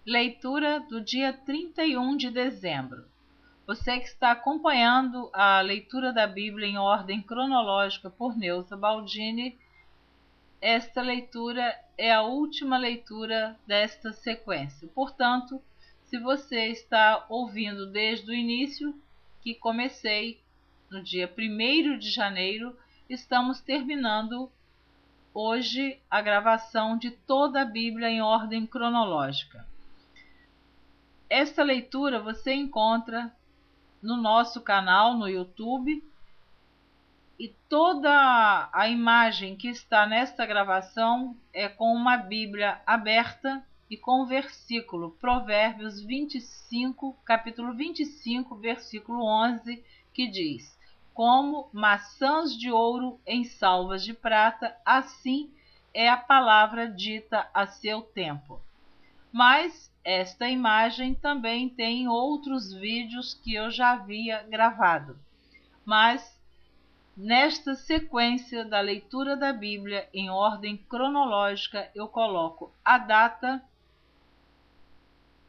Leitura do dia 31 de dezembro. Você que está acompanhando a leitura da Bíblia em ordem cronológica por Neuza Baldini, esta leitura é a última leitura desta sequência. Portanto, se você está ouvindo desde o início, que comecei no dia 1º de janeiro, estamos terminando hoje a gravação de toda a Bíblia em ordem cronológica. Esta leitura você encontra no nosso canal no YouTube e toda a imagem que está nesta gravação é com uma Bíblia aberta e com o versículo Provérbios 25, capítulo 25, versículo 11, que diz: como maçãs de ouro em salvas de prata, assim é a palavra dita a seu tempo. Mas esta imagem também tem outros vídeos que eu já havia gravado. Mas nesta sequência da leitura da Bíblia em ordem cronológica, eu coloco a data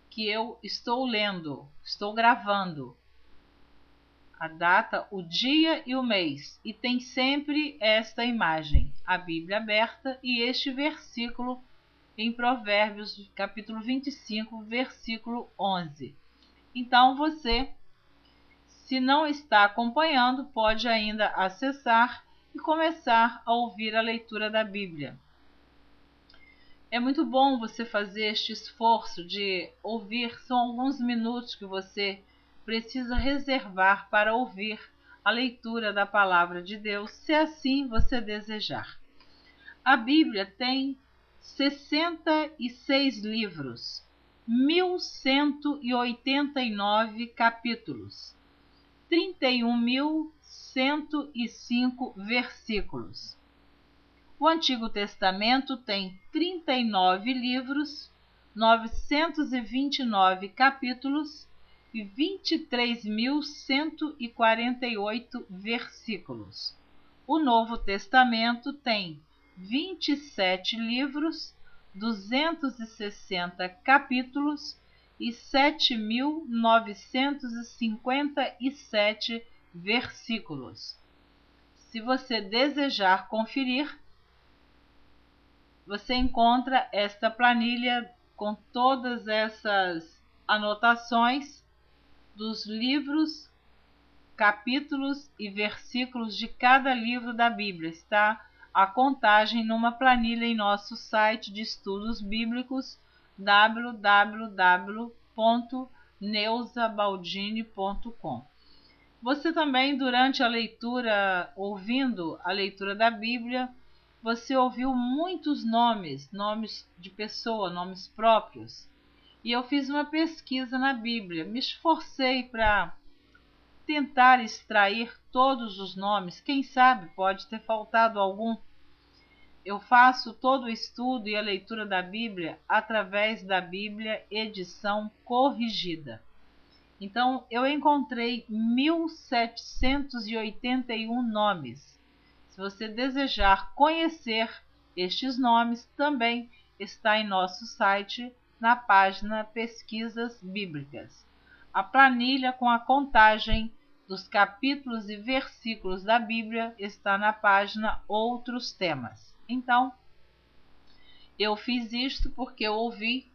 que eu estou lendo, estou gravando. A data, o dia e o mês. E tem sempre esta imagem, a Bíblia aberta e este versículo em Provérbios, capítulo 25, versículo 11. Então você, se não está acompanhando, pode ainda acessar e começar a ouvir a leitura da Bíblia. É muito bom você fazer este esforço de ouvir, são alguns minutos que você precisa reservar para ouvir a leitura da palavra de Deus, se assim você desejar. A Bíblia tem 66 livros, 1189 capítulos, 31.105 versículos. O Antigo Testamento tem 39 livros, 929 capítulos e 23.148 versículos. O Novo Testamento tem 27 livros, 260 capítulos e 7.957 versículos. Se você desejar conferir, você encontra esta planilha com todas essas anotações dos livros, capítulos e versículos de cada livro da Bíblia. Está a contagem numa planilha em nosso site de estudos bíblicos www.neuzabaldini.com. Você também, durante a leitura, ouvindo a leitura da Bíblia, você ouviu muitos nomes de pessoa, nomes próprios. E eu fiz uma pesquisa na Bíblia, me esforcei para tentar extrair todos os nomes, quem sabe pode ter faltado algum. Eu faço todo o estudo e a leitura da Bíblia através da Bíblia edição corrigida. Então, eu encontrei 1781 nomes. Se você desejar conhecer estes nomes, também está em nosso site, na página Pesquisas Bíblicas. A planilha com a contagem dos capítulos e versículos da Bíblia está na página Outros Temas. Então, eu fiz isto porque eu ouvi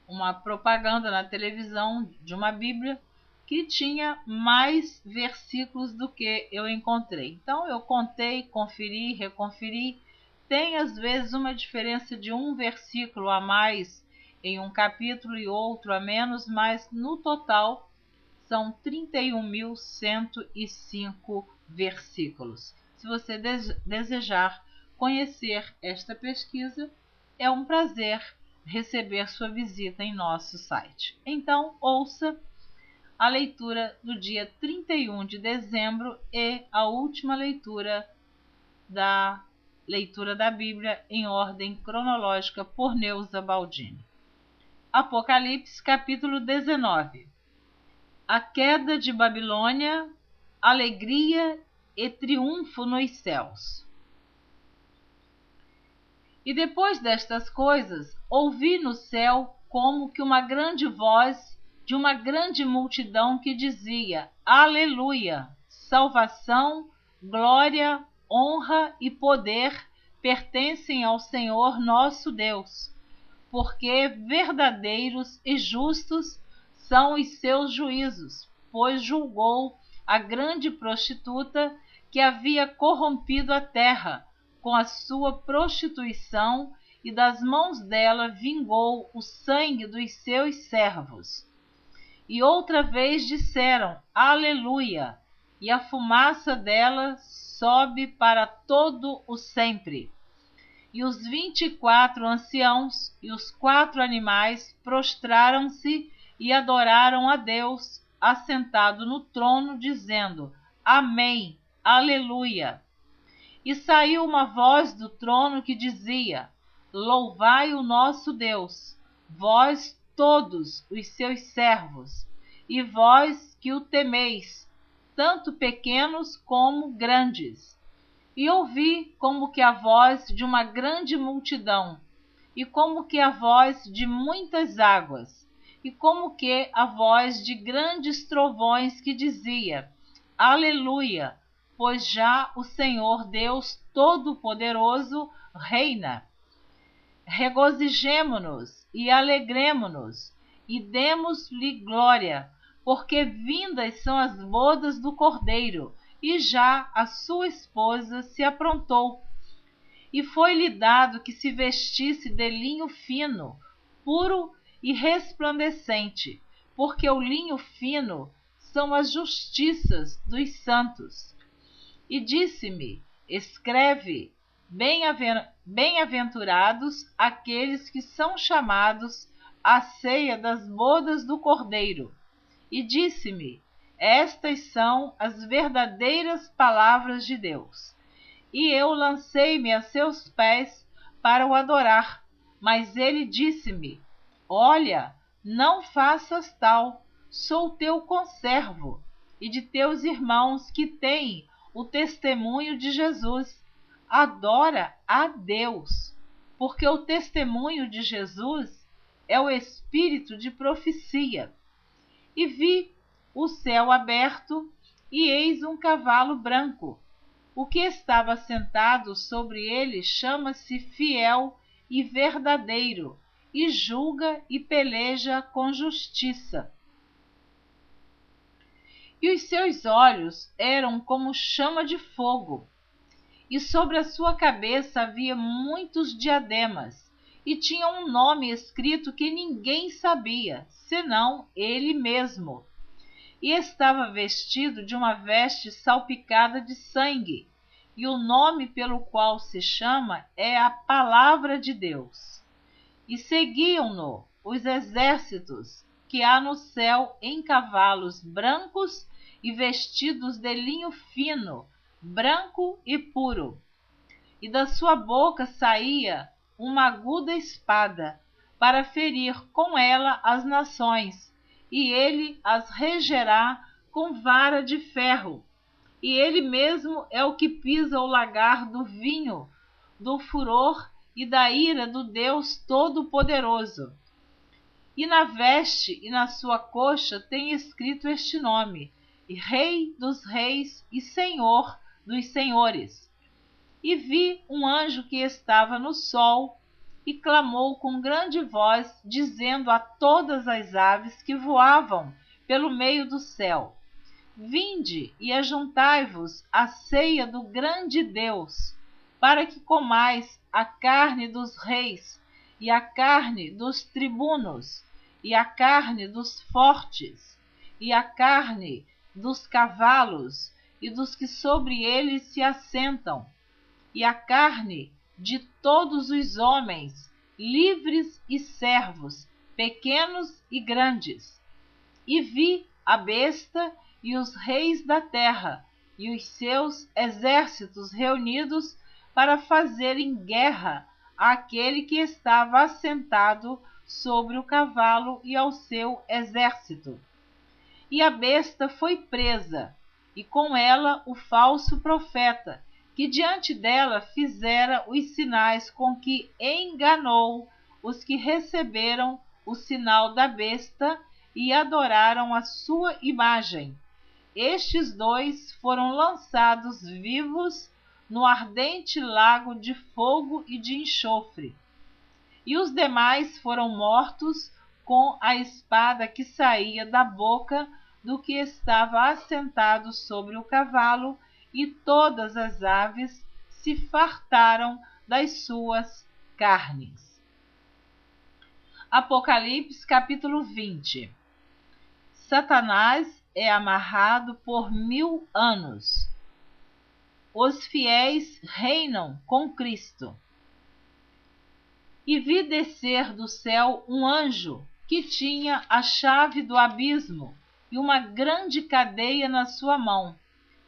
uma propaganda na televisão de uma Bíblia que tinha mais versículos do que eu encontrei. Então eu contei, conferi, reconferi. Tem às vezes uma diferença de um versículo a mais em um capítulo e outro a menos, mas no total são 31.105 versículos. Se você desejar conhecer esta pesquisa, é um prazer receber sua visita em nosso site. Então, ouça a leitura do dia 31 de dezembro e a última leitura da Bíblia em ordem cronológica por Neuza Baldini. Apocalipse, capítulo 19. A queda de Babilônia, alegria e triunfo nos céus. E depois destas coisas, ouvi no céu como que uma grande voz de uma grande multidão que dizia: Aleluia! Salvação, glória, honra e poder pertencem ao Senhor nosso Deus, porque verdadeiros e justos são os seus juízos, pois julgou a grande prostituta que havia corrompido a terra com a sua prostituição, e das mãos dela vingou o sangue dos seus servos. E outra vez disseram: Aleluia! E a fumaça dela sobe para todo o sempre. E os 24 anciãos e os 4 animais prostraram-se e adoraram a Deus, assentado no trono, dizendo: Amém, Aleluia! E saiu uma voz do trono que dizia: Louvai o nosso Deus, vós todos os seus servos, e vós que o temeis, tanto pequenos como grandes. E ouvi como que a voz de uma grande multidão, e como que a voz de muitas águas, e como que a voz de grandes trovões que dizia: Aleluia! Pois já o Senhor Deus Todo-Poderoso reina. Regozijemo-nos e alegremo-nos, e demos-lhe glória, porque vindas são as bodas do Cordeiro, e já a sua esposa se aprontou. E foi-lhe dado que se vestisse de linho fino, puro e resplandecente, porque o linho fino são as justiças dos santos. E disse-me: Escreve: Bem-aventurados aqueles que são chamados à ceia das bodas do Cordeiro. E disse-me: Estas são as verdadeiras palavras de Deus. E eu lancei-me a seus pés para o adorar. Mas ele disse-me: Olha, não faças tal, sou teu conservo, e de teus irmãos que têm o testemunho de Jesus. Adora a Deus, porque o testemunho de Jesus é o espírito de profecia. E vi o céu aberto, e eis um cavalo branco. O que estava sentado sobre ele chama-se Fiel e Verdadeiro, e julga e peleja com justiça. E os seus olhos eram como chama de fogo, e sobre a sua cabeça havia muitos diademas, e tinha um nome escrito que ninguém sabia, senão ele mesmo. E estava vestido de uma veste salpicada de sangue, e o nome pelo qual se chama é a Palavra de Deus. E seguiam-no os exércitos que há no céu em cavalos brancos e vestidos de linho fino, branco e puro. E da sua boca saía uma aguda espada, para ferir com ela as nações, e ele as regerá com vara de ferro. E ele mesmo é o que pisa o lagar do vinho, do furor e da ira do Deus Todo-Poderoso. E na veste e na sua coxa tem escrito este nome: Rei dos Reis e Senhor dos Senhores. E vi um anjo que estava no sol, e clamou com grande voz, dizendo a todas as aves que voavam pelo meio do céu: Vinde e ajuntai-vos à ceia do grande Deus, para que comais a carne dos reis, e a carne dos tribunos, e a carne dos fortes, e a carne dos cavalos, e dos que sobre eles se assentam, e a carne de todos os homens, livres e servos, pequenos e grandes. E vi a besta e os reis da terra, e os seus exércitos reunidos para fazerem guerra àquele que estava assentado sobre o cavalo e ao seu exército. E a besta foi presa, e com ela o falso profeta, que diante dela fizera os sinais com que enganou os que receberam o sinal da besta e adoraram a sua imagem. Estes dois foram lançados vivos no ardente lago de fogo e de enxofre. E os demais foram mortos com a espada que saía da boca do que estava assentado sobre o cavalo, e todas as aves se fartaram das suas carnes. Apocalipse capítulo 20. Satanás é amarrado por 1000 anos. Os fiéis reinam com Cristo. E vi descer do céu um anjo que tinha a chave do abismo e uma grande cadeia na sua mão.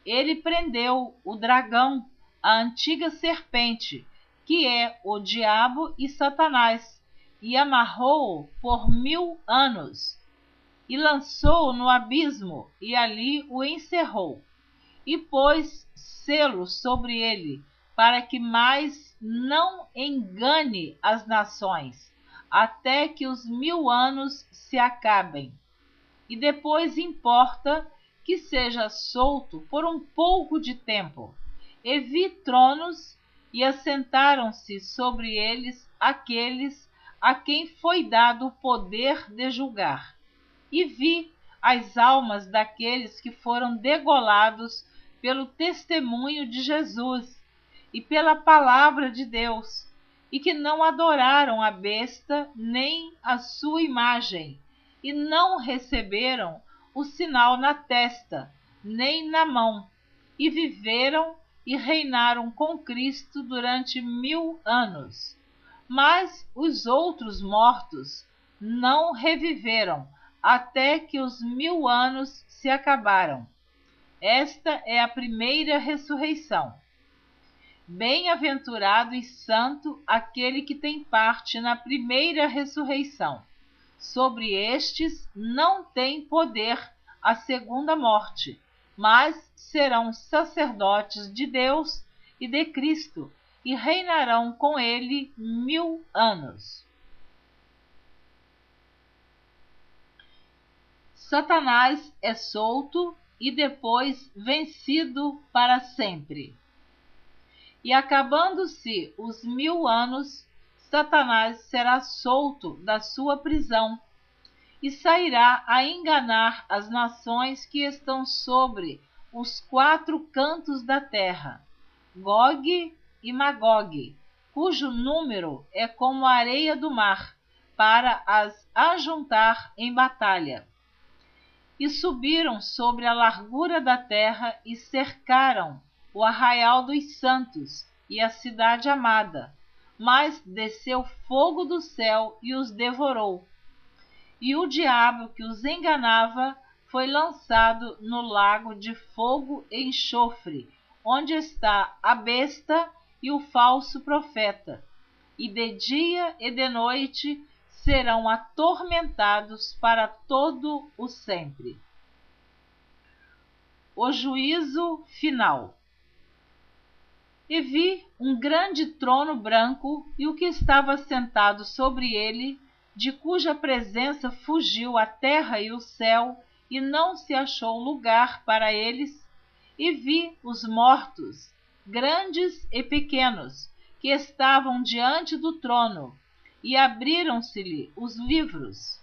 Ele prendeu o dragão, a antiga serpente, que é o diabo e Satanás, e amarrou-o por 1000 anos, e lançou-o no abismo, e ali o encerrou, e pôs selo sobre ele, para que mais não engane as nações, até que os 1000 anos se acabem. E depois importa que seja solto por um pouco de tempo. E vi tronos, e assentaram-se sobre eles aqueles a quem foi dado o poder de julgar. E vi as almas daqueles que foram degolados pelo testemunho de Jesus e pela palavra de Deus, e que não adoraram a besta nem a sua imagem, e não receberam o sinal na testa, nem na mão, e viveram e reinaram com Cristo durante 1000 anos. Mas os outros mortos não reviveram, até que os 1000 anos se acabaram. Esta é a primeira ressurreição. Bem-aventurado e santo aquele que tem parte na primeira ressurreição. Sobre estes não tem poder a segunda morte, mas serão sacerdotes de Deus e de Cristo, e reinarão com ele 1000 anos. Satanás é solto e depois vencido para sempre. E acabando-se os 1000 anos, Satanás será solto da sua prisão e sairá a enganar as nações que estão sobre os 4 cantos da terra, Gog e Magog, cujo número é como a areia do mar, para as ajuntar em batalha. E subiram sobre a largura da terra e cercaram o arraial dos santos e a cidade amada, mas desceu fogo do céu e os devorou. E o diabo que os enganava foi lançado no lago de fogo e enxofre, onde está a besta e o falso profeta, e de dia e de noite serão atormentados para todo o sempre. O juízo final. E vi um grande trono branco e o que estava sentado sobre ele, de cuja presença fugiu a terra e o céu, e não se achou lugar para eles. E vi os mortos, grandes e pequenos, que estavam diante do trono, e abriram-se-lhe os livros.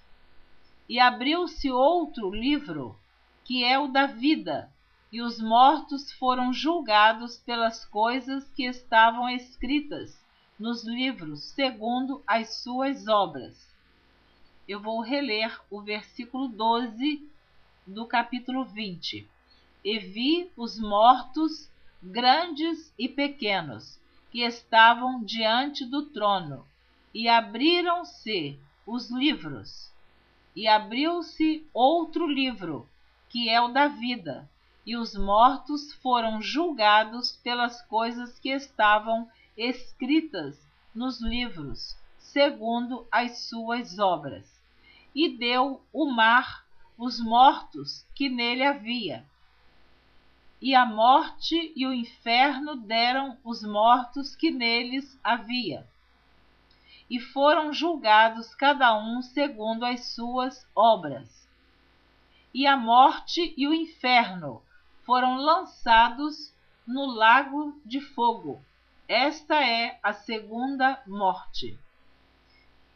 E abriu-se outro livro, que é o da vida, e os mortos foram julgados pelas coisas que estavam escritas nos livros, segundo as suas obras. Eu vou reler o versículo 12 do capítulo 20. E vi os mortos, grandes e pequenos, que estavam diante do trono, e abriram-se os livros. E abriu-se outro livro, que é o da vida, e os mortos foram julgados pelas coisas que estavam escritas nos livros, segundo as suas obras. E deu o mar os mortos que nele havia. E a morte e o inferno deram os mortos que neles havia. e foram julgados cada um segundo as suas obras. E a morte e o inferno foram lançados no lago de fogo. Esta é a segunda morte.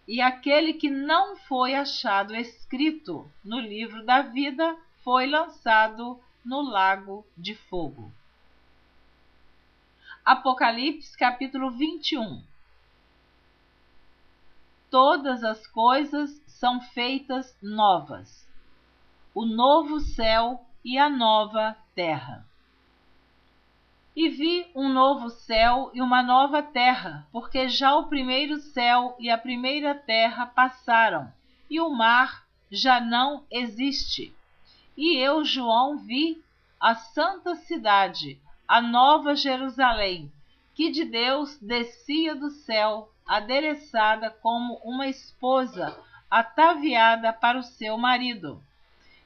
E aquele que não foi achado escrito no livro da vida foi lançado no lago de fogo. Apocalipse capítulo 21. Todas as coisas são feitas novas, o novo céu e a nova terra. E vi um novo céu e uma nova terra, porque já o primeiro céu e a primeira terra passaram, e o mar já não existe. E eu, João, vi a santa cidade, a nova Jerusalém, que de Deus descia do céu, adereçada como uma esposa ataviada para o seu marido.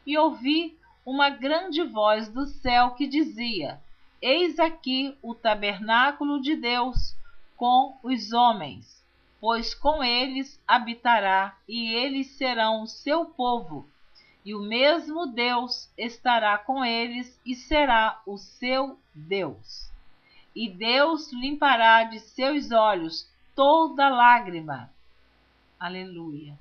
E ouvi uma grande voz do céu que dizia: Eis aqui o tabernáculo de Deus com os homens, pois com eles habitará, e eles serão o seu povo, e o mesmo Deus estará com eles e será o seu Deus. E Deus limpará de seus olhos toda lágrima. Aleluia.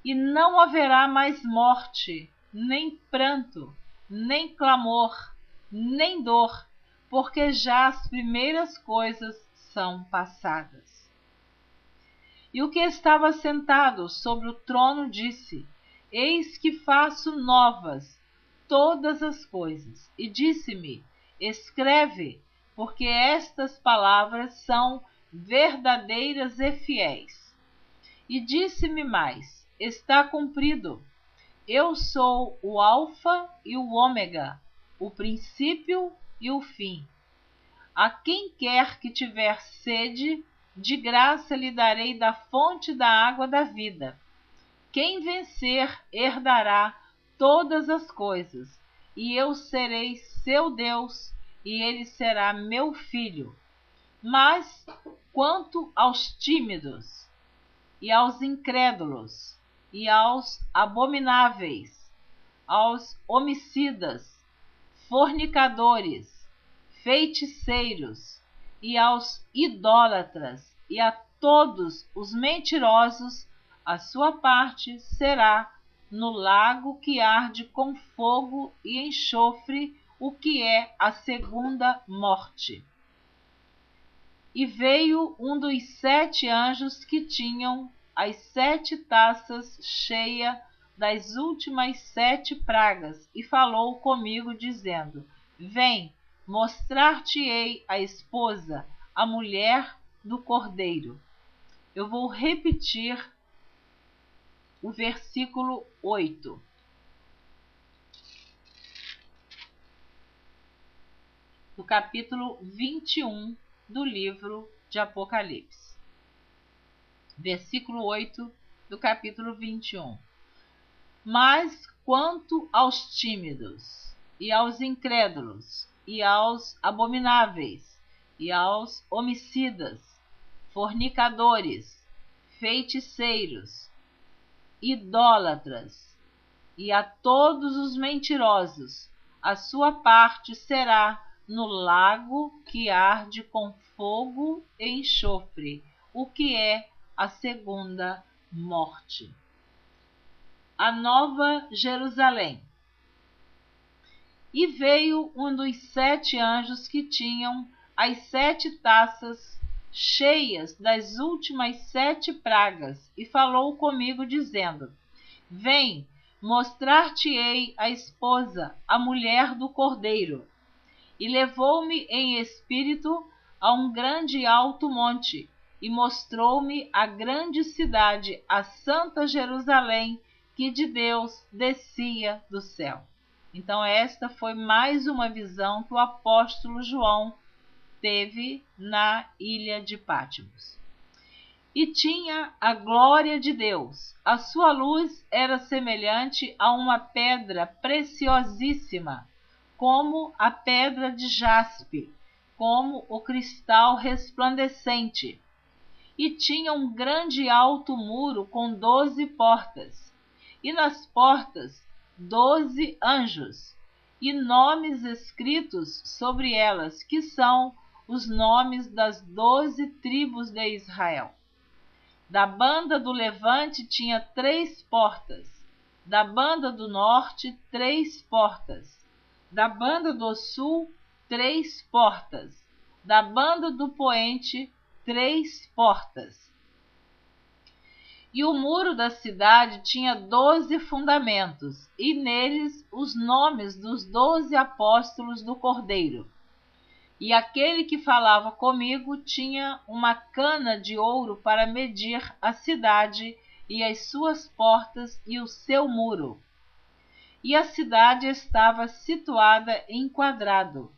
E não haverá mais morte, nem pranto, nem clamor, nem dor, porque já as primeiras coisas são passadas. E o que estava sentado sobre o trono disse: Eis que faço novas todas as coisas. E disse-me: Escreve, porque estas palavras são verdadeiras e fiéis. E disse-me mais: Está cumprido. Eu sou o Alfa e o Ômega, o princípio e o fim. A quem quer que tiver sede, de graça lhe darei da fonte da água da vida. Quem vencer herdará todas as coisas, e eu serei seu Deus, e ele será meu filho. Mas quanto aos tímidos, e aos incrédulos, e aos abomináveis, aos homicidas, fornicadores, feiticeiros, e aos idólatras, e a todos os mentirosos, a sua parte será no lago que arde com fogo e enxofre, o que é a segunda morte. E veio um dos 7 anjos que tinham as 7 taças cheias das últimas 7 pragas, e falou comigo, dizendo: Vem, mostrar-te-ei a esposa, a mulher do Cordeiro. Eu vou repetir o versículo 8. Do capítulo 21 do livro de Apocalipse. Versículo 8 do capítulo 21. Mas quanto aos tímidos, e aos incrédulos, e aos abomináveis, e aos homicidas, fornicadores, feiticeiros, idólatras, e a todos os mentirosos, a sua parte será no lago que arde com fogo e enxofre, o que é a segunda morte. A nova Jerusalém. E veio um dos 7 anjos que tinham as 7 taças cheias das últimas 7 pragas, e falou comigo, dizendo: Vem, mostrar-te-ei a esposa, a mulher do Cordeiro. E levou-me em espírito a um grande e alto monte, e mostrou-me a grande cidade, a santa Jerusalém, que de Deus descia do céu. Então esta foi mais uma visão que o apóstolo João teve na ilha de Patmos. E tinha a glória de Deus. A sua luz era semelhante a uma pedra preciosíssima, como a pedra de jaspe, como o cristal resplandecente. e tinha um grande e alto muro com 12 portas, e nas portas 12 anjos, e nomes escritos sobre elas, que são os nomes das 12 tribos de Israel. Da banda do levante tinha 3 portas, da banda do norte 3 portas, da banda do sul 3 portas, da banda do poente 3 portas. E o muro da cidade tinha 12 fundamentos, e neles os nomes dos 12 apóstolos do Cordeiro. E aquele que falava comigo tinha uma cana de ouro para medir a cidade e as suas portas e o seu muro. E a cidade estava situada em quadrado,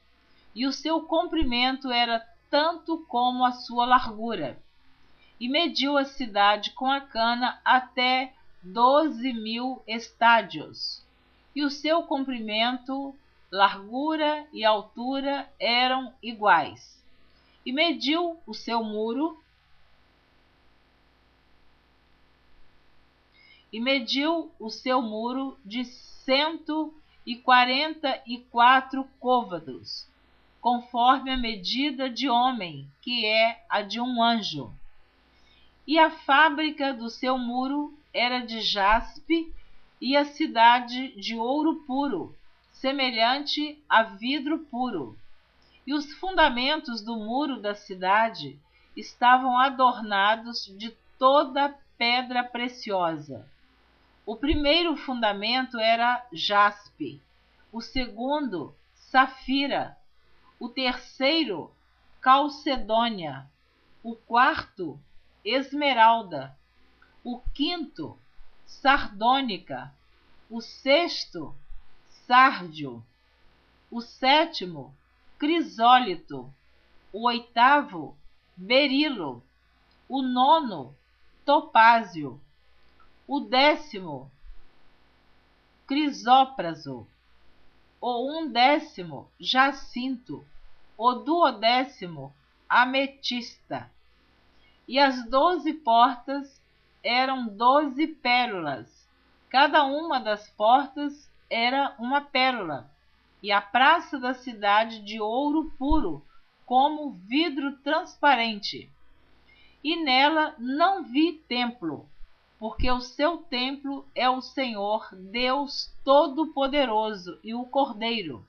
e o seu comprimento era tanto como a sua largura. E mediu a cidade com a cana até 12.000 estádios, e o seu comprimento, largura e altura eram iguais. E mediu o seu muro, de 144 côvados, conforme a medida de homem, que é a de um anjo. E a fábrica do seu muro era de jaspe, e a cidade de ouro puro, semelhante a vidro puro. E os fundamentos do muro da cidade estavam adornados de toda pedra preciosa. O primeiro fundamento era jaspe, o segundo, safira, o terceiro, calcedônia, o quarto, esmeralda, o quinto, sardônica, o sexto, sárdio, o sétimo, crisólito, o oitavo, berilo, o nono, topázio, o 10º, crisópraso, o 11º, jacinto, o 12º, ametista. E as 12 portas eram 12 pérolas, cada uma das portas era uma pérola, e a praça da cidade de ouro puro, como vidro transparente. E nela não vi templo, porque o seu templo é o Senhor Deus Todo-Poderoso e o Cordeiro.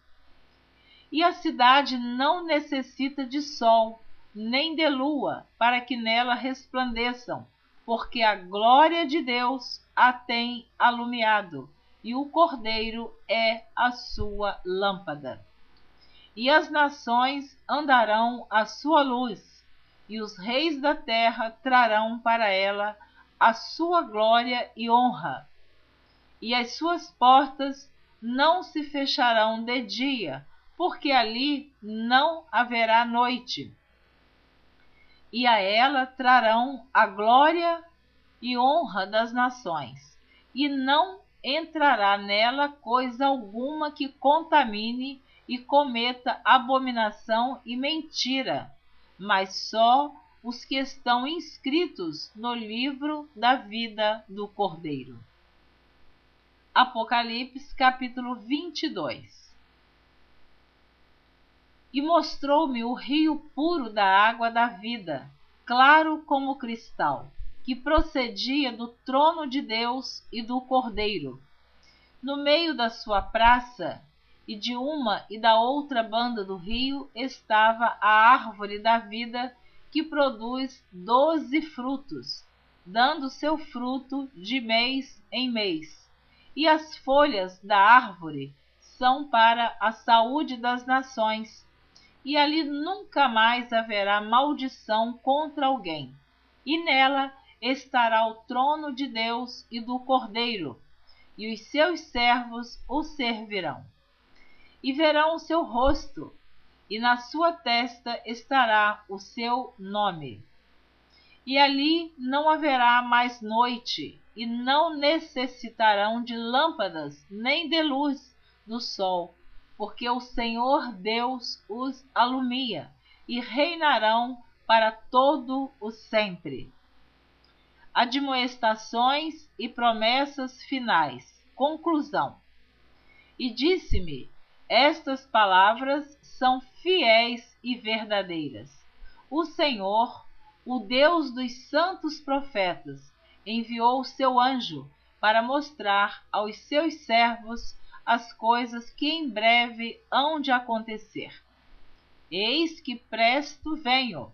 E a cidade não necessita de sol, nem de lua, para que nela resplandeçam, porque a glória de Deus a tem alumiado, e o Cordeiro é a sua lâmpada. E as nações andarão à sua luz, e os reis da terra trarão para ela a sua glória e honra. E as suas portas não se fecharão de dia, porque ali não haverá noite. E a ela trarão a glória e honra das nações, e não entrará nela coisa alguma que contamine e cometa abominação e mentira, mas só os que estão inscritos no livro da vida do Cordeiro. Apocalipse, capítulo 22. E mostrou-me o rio puro da água da vida, claro como cristal, que procedia do trono de Deus e do Cordeiro. No meio da sua praça, e de uma e da outra banda do rio, estava a árvore da vida, que produz 12 frutos, dando seu fruto de mês em mês. E as folhas da árvore são para a saúde das nações, e ali nunca mais haverá maldição contra alguém. E nela estará o trono de Deus e do Cordeiro, e os seus servos o servirão. E verão o seu rosto, e na sua testa estará o seu nome. E ali não haverá mais noite, e não necessitarão de lâmpadas, nem de luz do sol, porque o Senhor Deus os alumia, e reinarão para todo o sempre. Admoestações e promessas finais. Conclusão. E disse-me: estas palavras são fiéis e verdadeiras. O Senhor, o Deus dos santos profetas, enviou o seu anjo para mostrar aos seus servos as coisas que em breve hão de acontecer. Eis que presto venho.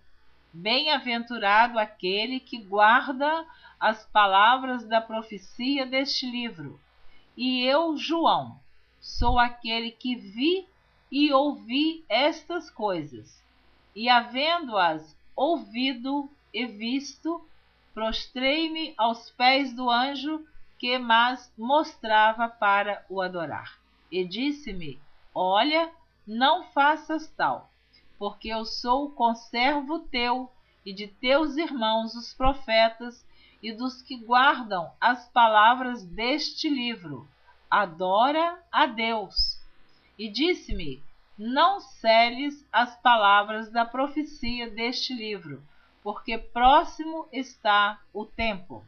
Bem-aventurado aquele que guarda as palavras da profecia deste livro. E eu, João, sou aquele que vi e ouvi estas coisas. E havendo-as ouvido e visto, prostrei-me aos pés do anjo que mas mostrava para o adorar. E disse-me: olha, não faças tal, porque eu sou conservo teu e de teus irmãos os profetas e dos que guardam as palavras deste livro. Adora a Deus. E disse-me: não seles as palavras da profecia deste livro, porque próximo está o tempo.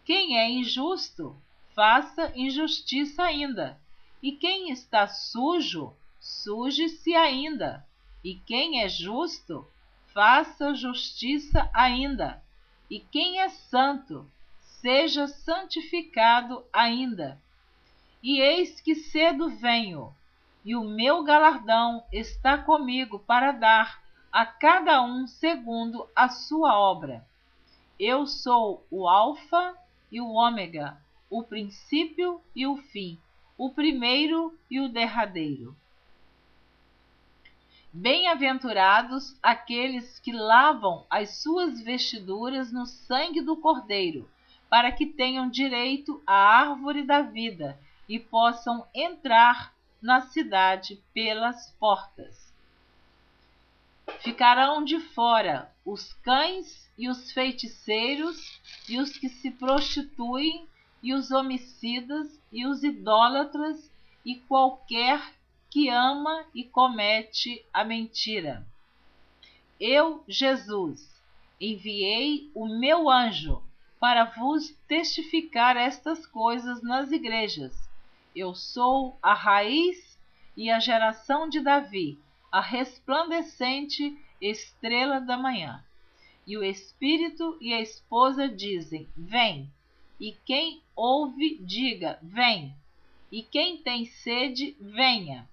Quem é injusto, faça injustiça ainda, e quem está sujo, suje-se ainda, e quem é justo, faça justiça ainda, e quem é santo, seja santificado ainda. E eis que cedo venho, e o meu galardão está comigo para dar a cada um segundo a sua obra. Eu sou o Alfa e o Ômega, o princípio e o fim, o primeiro e o derradeiro. Bem-aventurados aqueles que lavam as suas vestiduras no sangue do Cordeiro, para que tenham direito à árvore da vida e possam entrar na cidade pelas portas. Ficarão de fora os cães e os feiticeiros e os que se prostituem e os homicidas e os idólatras e qualquer que ama e comete a mentira. Eu, Jesus, enviei o meu anjo para vos testificar estas coisas nas igrejas. Eu sou a raiz e a geração de Davi, a resplandecente estrela da manhã. E o Espírito e a esposa dizem: vem. E quem ouve, diga: vem. E quem tem sede, venha.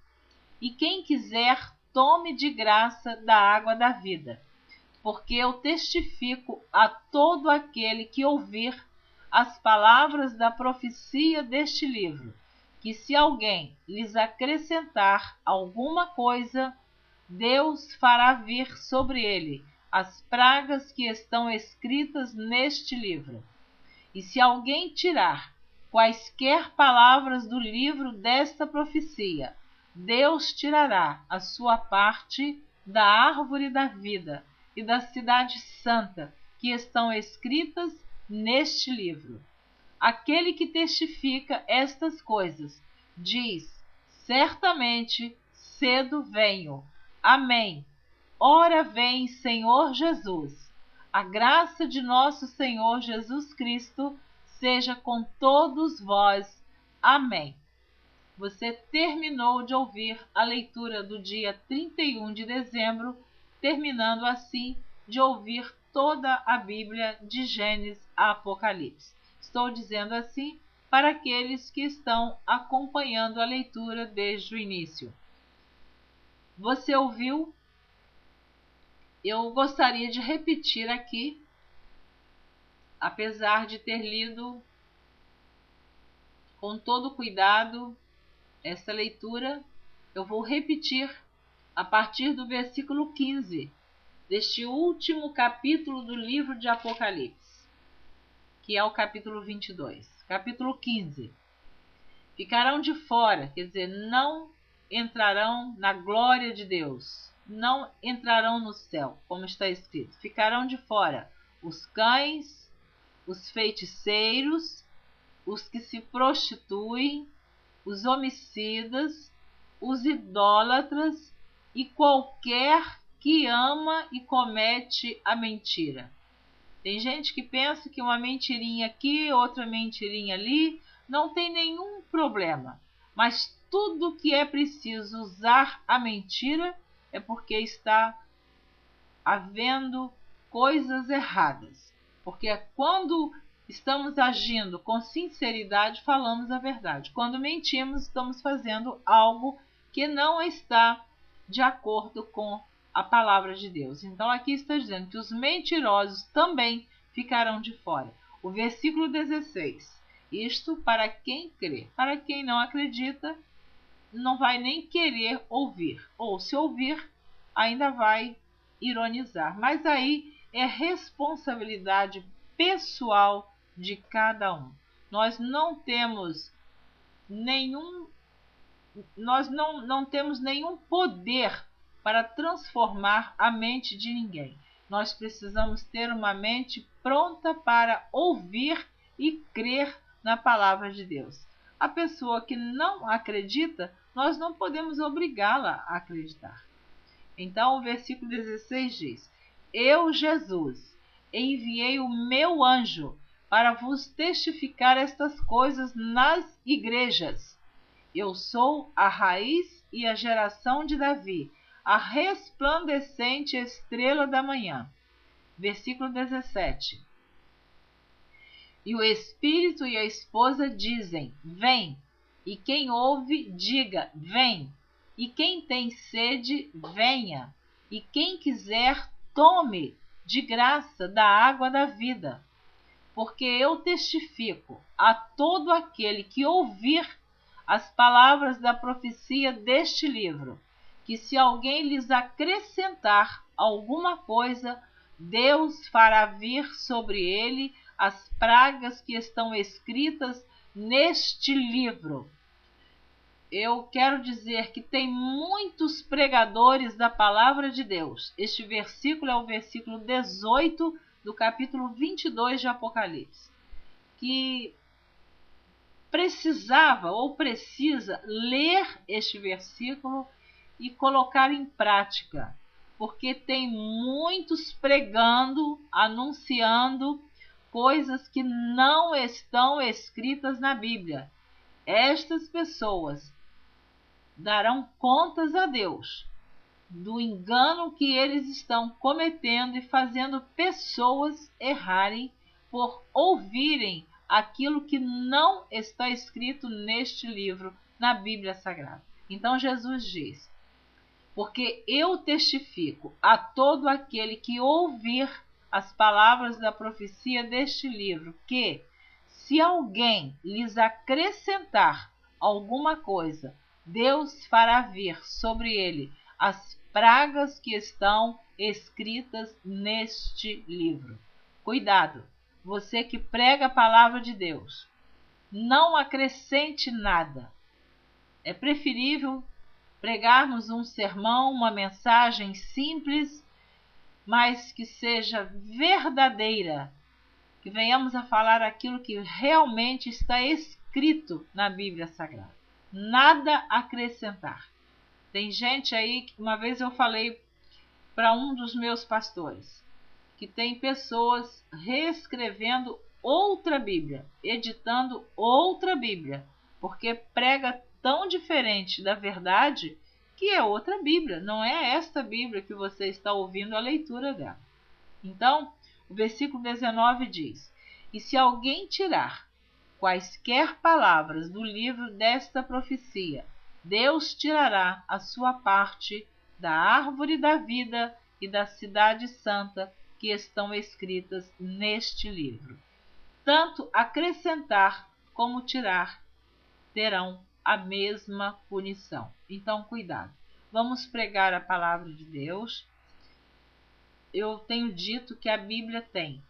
E quem quiser, tome de graça da água da vida. Porque eu testifico a todo aquele que ouvir as palavras da profecia deste livro, que se alguém lhes acrescentar alguma coisa, Deus fará vir sobre ele as pragas que estão escritas neste livro. E se alguém tirar quaisquer palavras do livro desta profecia, Deus tirará a sua parte da árvore da vida e da cidade santa que estão escritas neste livro. Aquele que testifica estas coisas diz: certamente cedo venho. Amém. Ora vem, Senhor Jesus. A graça de nosso Senhor Jesus Cristo seja com todos vós. Amém. Você terminou de ouvir a leitura do dia 31 de dezembro, terminando assim de ouvir toda a Bíblia de Gênesis a Apocalipse. Estou dizendo assim para aqueles que estão acompanhando a leitura desde o início. Você ouviu? Eu gostaria de repetir aqui, apesar de ter lido com todo cuidado esta leitura, eu vou repetir a partir do versículo 15 deste último capítulo do livro de Apocalipse, que é o capítulo 22. Capítulo 15. Ficarão de fora, quer dizer, não entrarão na glória de Deus, não entrarão no céu, como está escrito. Ficarão de fora os cães, os feiticeiros, os que se prostituem, os homicidas, os idólatras e qualquer que ama e comete a mentira. Tem gente que pensa que uma mentirinha aqui, outra mentirinha ali, não tem nenhum problema. Mas tudo que é preciso usar a mentira é porque está havendo coisas erradas. Porque quando estamos agindo com sinceridade, falamos a verdade. Quando mentimos, estamos fazendo algo que não está de acordo com a palavra de Deus. Então aqui está dizendo que os mentirosos também ficarão de fora. O versículo 16. Isto para quem crê. Para quem não acredita, não vai nem querer ouvir. Ou se ouvir, ainda vai ironizar. Mas aí é responsabilidade pessoal de cada um. Nós não temos nenhum poder para transformar a mente de ninguém. Nós precisamos ter uma mente pronta para ouvir e crer na palavra de Deus. A pessoa que não acredita, nós não podemos obrigá-la a acreditar. Então o versículo 16 diz: Eu, Jesus, enviei o meu anjo para vos testificar estas coisas nas igrejas. Eu sou a raiz e a geração de Davi, a resplandecente estrela da manhã. Versículo 17. E o Espírito e a esposa dizem: Vem. E quem ouve, diga: Vem. E quem tem sede, venha. E quem quiser, tome de graça da água da vida. Porque eu testifico a todo aquele que ouvir as palavras da profecia deste livro, que se alguém lhes acrescentar alguma coisa, Deus fará vir sobre ele as pragas que estão escritas neste livro. Eu quero dizer que tem muitos pregadores da palavra de Deus. Este versículo é o versículo 18 do capítulo 22 de Apocalipse, que precisava ou precisa ler este versículo e colocar em prática, porque tem muitos pregando, anunciando coisas que não estão escritas na Bíblia. Estas pessoas darão contas a Deus do engano que eles estão cometendo e fazendo pessoas errarem por ouvirem aquilo que não está escrito neste livro, na Bíblia Sagrada. Então Jesus diz: porque eu testifico a todo aquele que ouvir as palavras da profecia deste livro, que, se alguém lhes acrescentar alguma coisa, Deus fará vir sobre ele as pragas que estão escritas neste livro. Cuidado, você que prega a palavra de Deus, não acrescente nada. É preferível pregarmos um sermão, uma mensagem simples, mas que seja verdadeira, que venhamos a falar aquilo que realmente está escrito na Bíblia Sagrada. Nada acrescentar. Tem gente aí que uma vez eu falei para um dos meus pastores que tem pessoas reescrevendo outra Bíblia, editando outra Bíblia, porque prega tão diferente da verdade que é outra Bíblia, não é esta Bíblia que você está ouvindo a leitura dela. Então, o versículo 19 diz: E se alguém tirar quaisquer palavras do livro desta profecia, Deus tirará a sua parte da árvore da vida e da cidade santa que estão escritas neste livro. Tanto acrescentar como tirar terão a mesma punição. Então, cuidado. Vamos pregar a palavra de Deus. Eu tenho dito que a Bíblia tem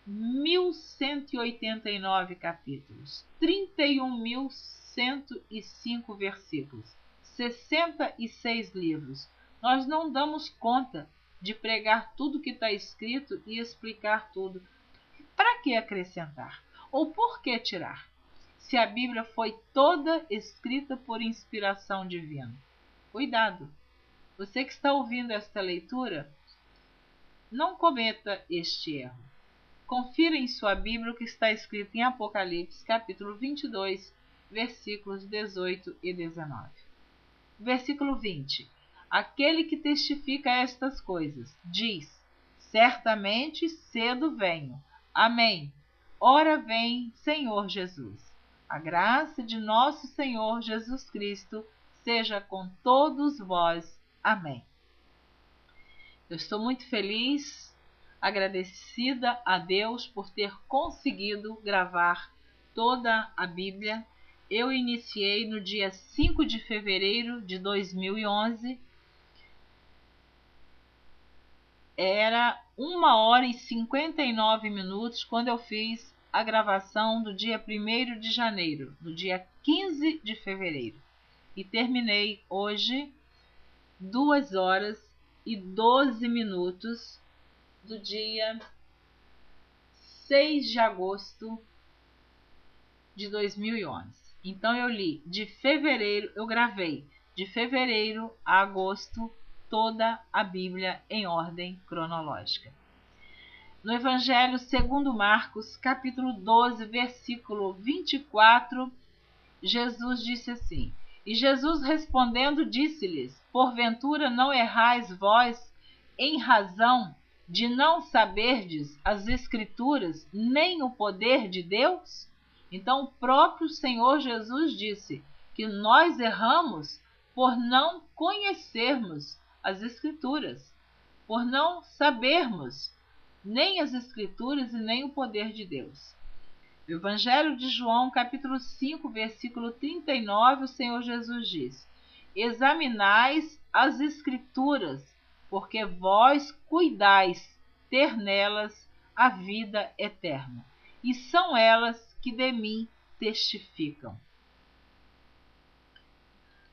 1.189 capítulos, 31.105 versículos, 66 livros. Nós não damos conta de pregar tudo que está escrito e explicar tudo. Para que acrescentar? Ou por que tirar? Se a Bíblia foi toda escrita por inspiração divina. Cuidado! Você que está ouvindo esta leitura, não cometa este erro. Confira em sua Bíblia o que está escrito em Apocalipse, capítulo 22, versículos 18 e 19. Versículo 20. Aquele que testifica estas coisas, diz: certamente cedo venho. Amém. Ora vem, Senhor Jesus. A graça de nosso Senhor Jesus Cristo seja com todos vós. Amém. Eu estou muito feliz, agradecida a Deus por ter conseguido gravar toda a Bíblia. Eu iniciei no dia 5 de fevereiro de 2011. Era 1h59 quando eu fiz a gravação do dia 1º de janeiro, no dia 15 de fevereiro. E terminei hoje 2h12 do dia 6 de agosto de 2011. Então eu li de fevereiro, eu gravei de fevereiro a agosto toda a Bíblia em ordem cronológica. No Evangelho segundo Marcos, capítulo 12, versículo 24, Jesus disse assim: E Jesus respondendo disse-lhes: Porventura não errais vós em razão de não saberdes as Escrituras, nem o poder de Deus? Então o próprio Senhor Jesus disse que nós erramos por não conhecermos as Escrituras, por não sabermos nem as Escrituras e nem o poder de Deus. No Evangelho de João, capítulo 5, versículo 39, o Senhor Jesus diz: Examinais as Escrituras, porque vós cuidais ter nelas a vida eterna, e são elas que de mim testificam.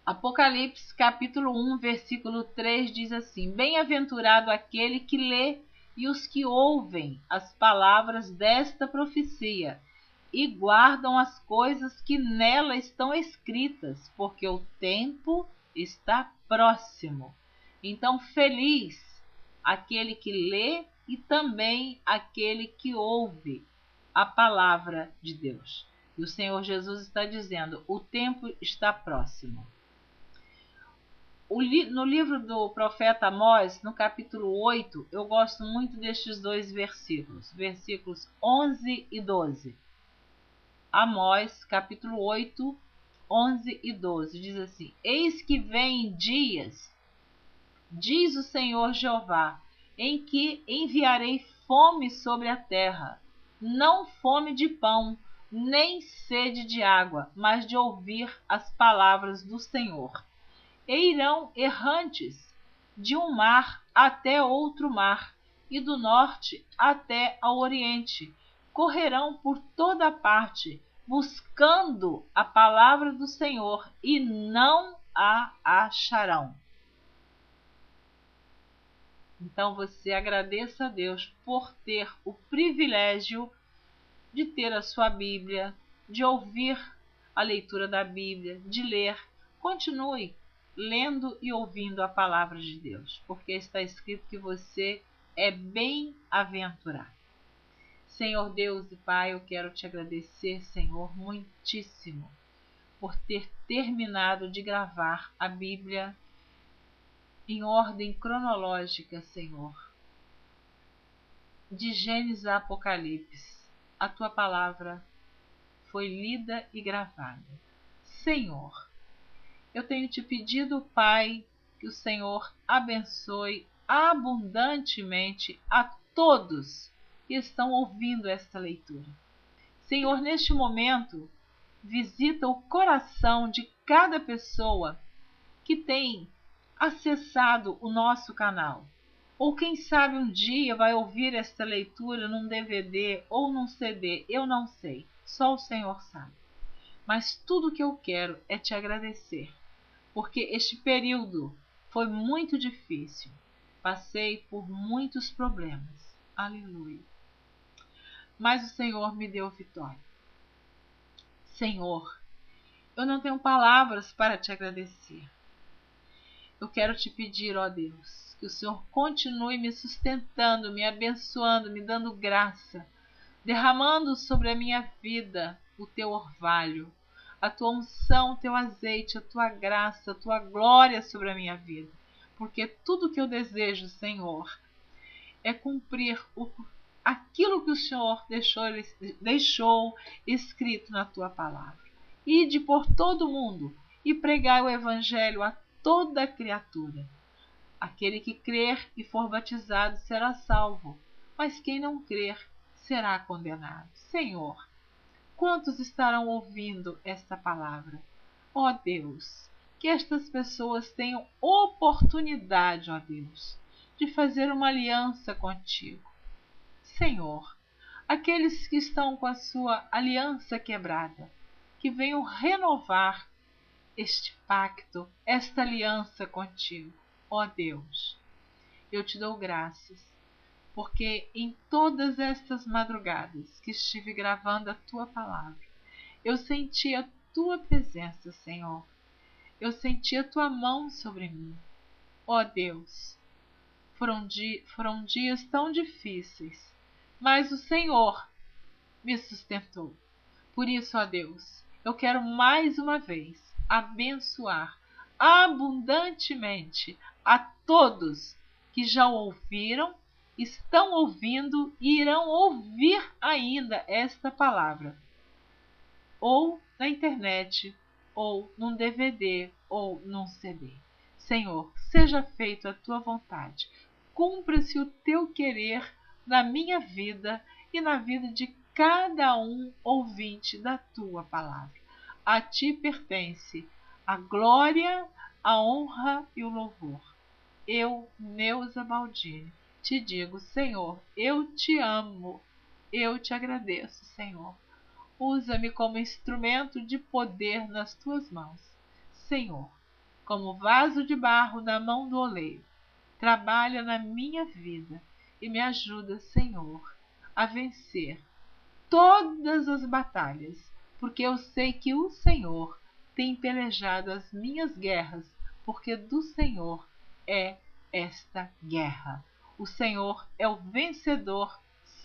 Apocalipse, capítulo 1, versículo 3 diz assim: Bem-aventurado aquele que lê e os que ouvem as palavras desta profecia e guardam as coisas que nela estão escritas, porque o tempo está próximo. Então, feliz aquele que lê e também aquele que ouve a palavra de Deus. E o Senhor Jesus está dizendo: o tempo está próximo. No livro do profeta Amós, no capítulo 8, eu gosto muito destes dois versículos, versículos 11 e 12. Amós, capítulo 8, 11 e 12, diz assim: Eis que vem dias, diz o Senhor Jeová, em que enviarei fome sobre a terra, não fome de pão, nem sede de água, mas de ouvir as palavras do Senhor. E irão errantes de um mar até outro mar, e do norte até ao oriente. Correrão por toda parte, buscando a palavra do Senhor, e não a acharão. Então você agradeça a Deus por ter o privilégio de ter a sua Bíblia, de ouvir a leitura da Bíblia, de ler. Continue lendo e ouvindo a palavra de Deus, porque está escrito que você é bem-aventurado. Senhor Deus e Pai, eu quero te agradecer, Senhor, muitíssimo, por ter terminado de gravar a Bíblia em ordem cronológica, Senhor, de Gênesis a Apocalipse. A tua palavra foi lida e gravada. Senhor, eu tenho te pedido, Pai, que o Senhor abençoe abundantemente a todos que estão ouvindo esta leitura. Senhor, neste momento, visita o coração de cada pessoa que tem acessado o nosso canal. Ou quem sabe um dia vai ouvir esta leitura num DVD ou num CD, eu não sei, só o Senhor sabe. Mas tudo que eu quero é te agradecer, porque este período foi muito difícil. Passei por muitos problemas. Aleluia. Mas o Senhor me deu vitória. Senhor, eu não tenho palavras para te agradecer. Eu quero te pedir, ó Deus, que o Senhor continue me sustentando, me abençoando, me dando graça, derramando sobre a minha vida o teu orvalho, a tua unção, o teu azeite, a tua graça, a tua glória sobre a minha vida. Porque tudo que eu desejo, Senhor, é cumprir aquilo que o Senhor deixou escrito na tua palavra. Ide por todo o mundo e pregai o evangelho a toda criatura. Aquele que crer e for batizado será salvo, mas quem não crer será condenado. Senhor, quantos estarão ouvindo esta palavra? Ó Deus, que estas pessoas tenham oportunidade, ó Deus, de fazer uma aliança contigo. Senhor, aqueles que estão com a sua aliança quebrada, que venham renovar este pacto, esta aliança contigo. Ó Deus, eu te dou graças, porque em todas estas madrugadas que estive gravando a tua palavra, eu senti a tua presença, Senhor. Eu senti a tua mão sobre mim. Ó Deus, foram dias tão difíceis, mas o Senhor me sustentou. Por isso, ó Deus, eu quero mais uma vez abençoar abundantemente a todos que já ouviram, estão ouvindo e irão ouvir ainda esta palavra, ou na internet, ou num DVD, ou num CD. Senhor, seja feita a tua vontade. Cumpra-se o teu querer na minha vida e na vida de cada um ouvinte da tua palavra. A ti pertence a glória, a honra e o louvor. Eu, Neuza Baldini, te digo, Senhor, eu te amo, eu te agradeço, Senhor. Usa-me como instrumento de poder nas tuas mãos. Senhor, como vaso de barro na mão do oleiro, trabalha na minha vida e me ajuda, Senhor, a vencer todas as batalhas, porque eu sei que o Senhor tem pelejado as minhas guerras, porque do Senhor é esta guerra. O Senhor é o vencedor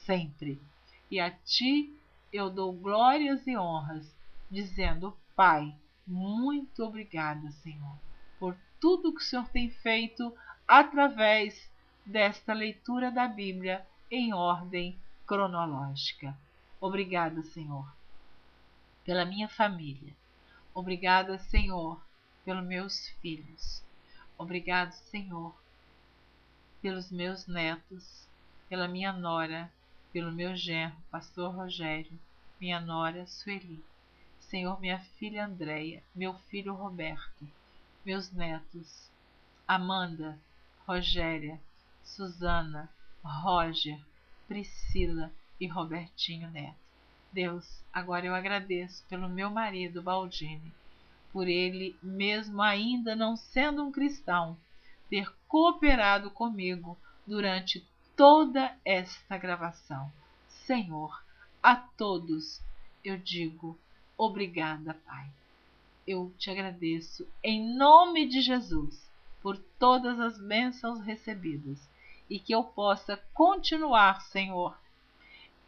sempre. E a ti eu dou glórias e honras, dizendo, Pai, muito obrigada, Senhor, por tudo que o Senhor tem feito através desta leitura da Bíblia em ordem cronológica. Obrigada, Senhor, pela minha família. Obrigada, Senhor, pelos meus filhos. Obrigado, Senhor, pelos meus netos, pela minha nora, pelo meu genro, pastor Rogério, minha nora Sueli. Senhor, minha filha Andréia, meu filho Roberto, meus netos, Amanda, Rogéria, Susana, Roger, Priscila e Robertinho Neto. Deus, agora eu agradeço pelo meu marido Baldini, por ele, mesmo ainda não sendo um cristão, ter cooperado comigo durante toda esta gravação. Senhor, a todos eu digo obrigada, Pai. Eu te agradeço em nome de Jesus por todas as bênçãos recebidas e que eu possa continuar, Senhor,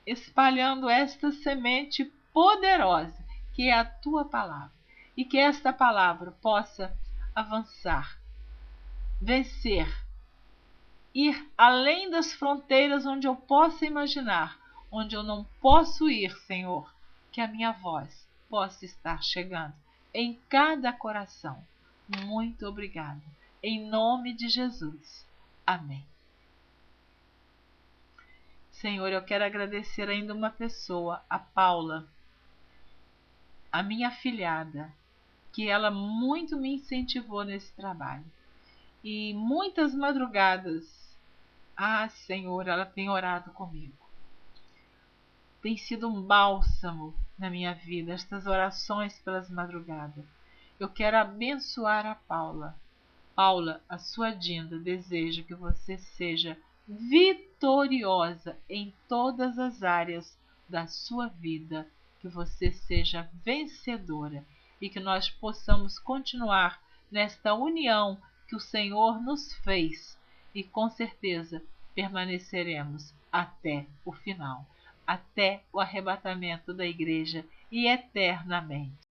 espalhando esta semente poderosa que é a tua palavra e que esta palavra possa avançar, vencer, ir além das fronteiras onde eu possa imaginar, onde eu não posso ir, Senhor, que a minha voz possa estar chegando em cada coração. Muito obrigada. Em nome de Jesus. Amém. Senhor, eu quero agradecer ainda uma pessoa, a Paula, a minha afilhada, que ela muito me incentivou nesse trabalho. E muitas madrugadas, Senhor, ela tem orado comigo. Tem sido um bálsamo na minha vida, estas orações pelas madrugadas. Eu quero abençoar a Paula. Paula, a sua Dinda deseja que você seja vitoriosa em todas as áreas da sua vida, que você seja vencedora e que nós possamos continuar nesta união que o Senhor nos fez e com certeza permaneceremos até o final, até o arrebatamento da igreja e eternamente.